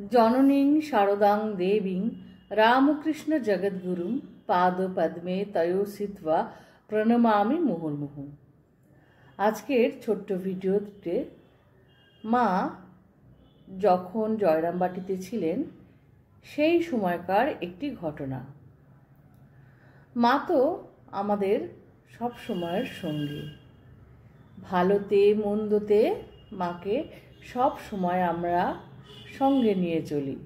জননীং শারদাং দেবীং রামকৃষ্ণ জগদ্গুরুং পাদপদ্মে তয়োসিত্বা প্রণমামি মুহুর্মুহু। আজকের ছোট্ট ভিডিওতে মা যখন জয়রামবাটিতে ছিলেন সেই সময়কার একটি ঘটনা। মা তো আমাদের সব সময়ের সঙ্গী, ভালোতে মন্দতে মাকে সব সময় আমরা সঙ্গে নিয়ে চলি।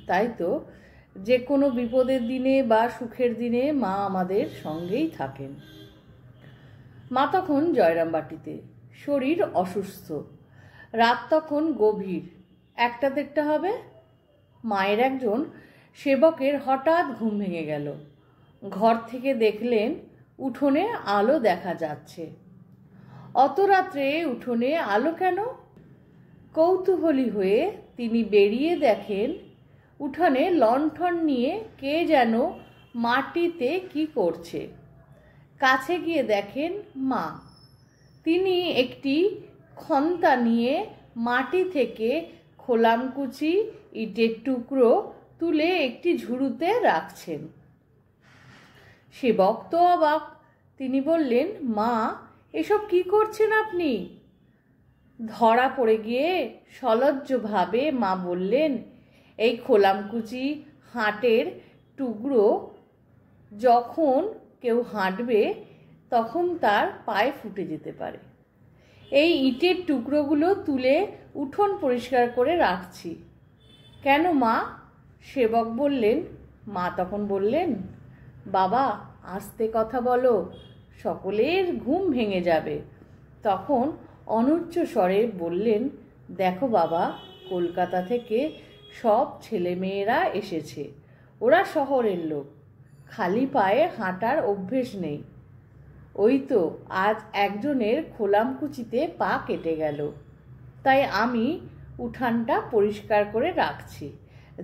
তাই তো যে কোনো বিপদের দিনে বা সুখের দিনে মা আমাদের সঙ্গেই থাকেন। মা তখন জয়রামবাটিতে, শরীর অসুস্থ, রাত তখন গভীর, 1টা-1:30 হবে। মায়ের একজন সেবকের হঠাৎ ঘুম ভেঙে গেল। ঘর থেকে দেখলেন উঠোনে আলো দেখা যাচ্ছে। অত রাত্রে উঠোনে আলো কেন? কৌতূহলী হয়ে তিনি বেরিয়ে দেখেন উঠানে লণ্ঠন নিয়ে কে যেন মাটিতে কি করছে। কাছে গিয়ে দেখেন মা। তিনি একটি খন্তা নিয়ে মাটি থেকে খোলামকুচি ইটের টুকরো তুলে একটি ঝুড়িতে রাখছেন। সেবক তো অবাক। তিনি বললেন, মা, এসব কি করছেন আপনি? ধরা পড়ে গিয়ে সলজ্জভাবে মা বললেন, এই খোলামকুচি হাটের টুকরো যখন কেউ হাঁটবে তখন তার পায়ে ফুটে যেতে পারে। এই ইটের টুকরোগুলো তুলে উঠোন পরিষ্কার করে রাখছি। কেন মা? সেবক বললেন। মা তখন বললেন, বাবা, আস্তে কথা বলো, সকলের ঘুম ভেঙে যাবে। তখন অনুচ্চ স্বরে বললেন, দেখো বাবা, কলকাতা থেকে সব ছেলেমেয়েরা এসেছে। ওরা শহরের লোক, খালি পায়ে হাঁটার অভ্যেস নেই। ওই তো আজ একজনের খোলামকুচিতে পা কেটে গেল, তাই আমি উঠানটা পরিষ্কার করে রাখছি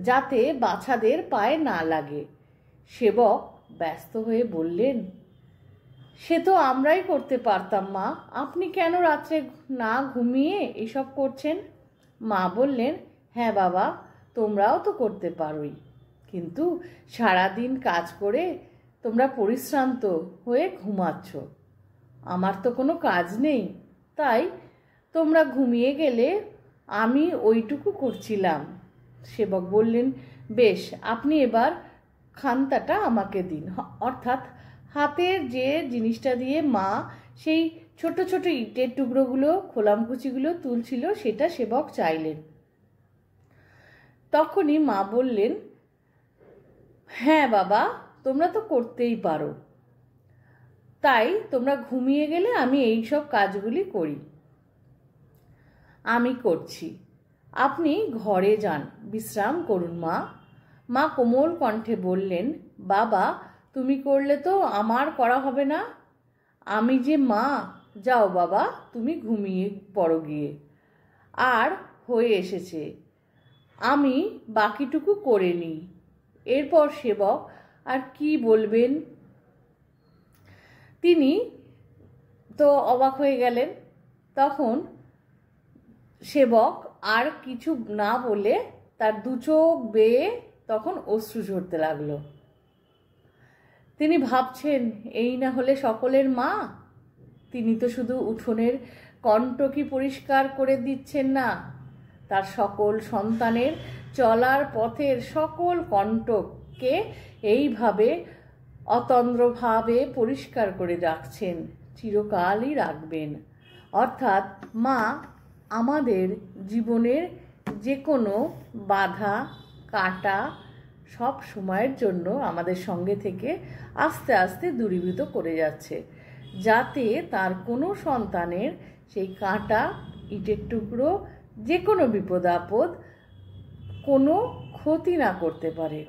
যাতে বাচ্চাদের পায়ে না লাগে। সেবক ব্যস্ত হয়ে বললেন, সে তো আমরাই করতে পারতাম মা, আপনি কেন রাত্রে না ঘুমিয়ে এসব করছেন? মা বললেন, হ্যাঁ বাবা, তোমরাও তো করতে পারোই, কিন্তু সারাদিন কাজ করে তোমরা পরিশ্রান্ত হয়ে ঘুমাচ্ছ। আমার তো কোনো কাজ নেই, তাই তোমরা ঘুমিয়ে গেলে আমি ওইটুকু করছিলাম। সেবক বললেন, বেশ, আপনি এবার খান্তাটা আমাকে দিন। অর্থাৎ হাতের যে জিনিসটা দিয়ে মা সেই ছোট ছোট ইটের টুকরোগুলো খোলামকুচিগুলো তুলছিল সেটা সেবক চাইলেন। তখনই মা বললেন, হ্যাঁ বাবা, তোমরা তো করতেই পারো, তাই তোমরা ঘুমিয়ে গেলে আমি এই সব কাজগুলি করি। আমি করছি, আপনি ঘরে যান, বিশ্রাম করুন মা। মা কোমল কণ্ঠে বললেন, বাবা, তুমি করলে তো আমার করা হবে না। আমি যে মা, যাও বাবা, তুমি ঘুমিয়ে পড়ো গিয়ে। আর হয়ে এসেছে, আমি বাকিটুকু করে নিই। এরপর সেবক আর কি বলবেন, তিনি তো অবাক হয়ে গেলেন। তখন সেবক আর কিছু না বলে তার 2 চোখ বেয়ে তখন অশ্রু ঝরতে লাগলো। তিনি ভাবছেন, এই না হলে সকলের মা? তিনি তো শুধু উঠোনের কণ্টকি পরিষ্কার করে দিচ্ছেন না, তার সকল সন্তানের চলার পথের সকল কণ্টককে এইভাবে অতন্দ্রভাবে পরিষ্কার করে রাখছেন, চিরকালই রাখবেন। অর্থাৎ মা আমাদের জীবনের যে কোনো বাধা কাটা সব সময়ের জন্য আমাদের সঙ্গে থেকে আস্তে আস্তে দূরীভূত করে যাচ্ছে, যাতে তার কোনো সন্তানের সেই কাঁটা ইটের টুকরো যে কোনো বিপদ আপদ কোনো ক্ষতি না করতে পারে,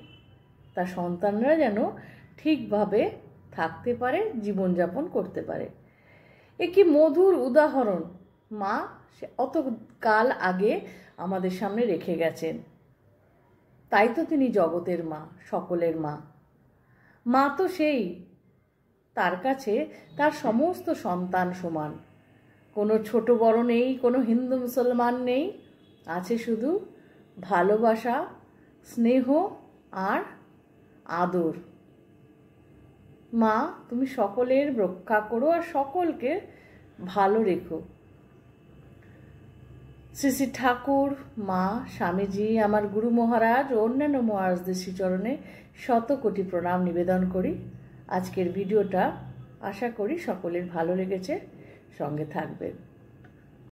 তার সন্তানরা যেন ঠিকভাবে থাকতে পারে, জীবনযাপন করতে পারে। এ কি মধুর উদাহরণ মা সে অত কাল আগে আমাদের সামনে রেখে গেছেন। তাই তো তিনি জগতের মা, সকলের মা। মা তো সেই, তার কাছে তার সমস্ত সন্তান সমান, কোনো ছোট বড় নেই, কোনো হিন্দু মুসলমান নেই, আছে শুধু ভালোবাসা, স্নেহ আর আদর। মা, তুমি সকলের রক্ষা করো আর সকলকে ভালো রেখো। শ্রী শ্রী ঠাকুর, মা, স্বামীজি, আমার গুরু মহারাজ ও অন্যান্য মহারাজদের শ্রীচরণে শত কোটি প্রণাম নিবেদন করি। আজকের ভিডিওটা আশা করি সকলের ভালো লেগেছে, সঙ্গে থাকবেন।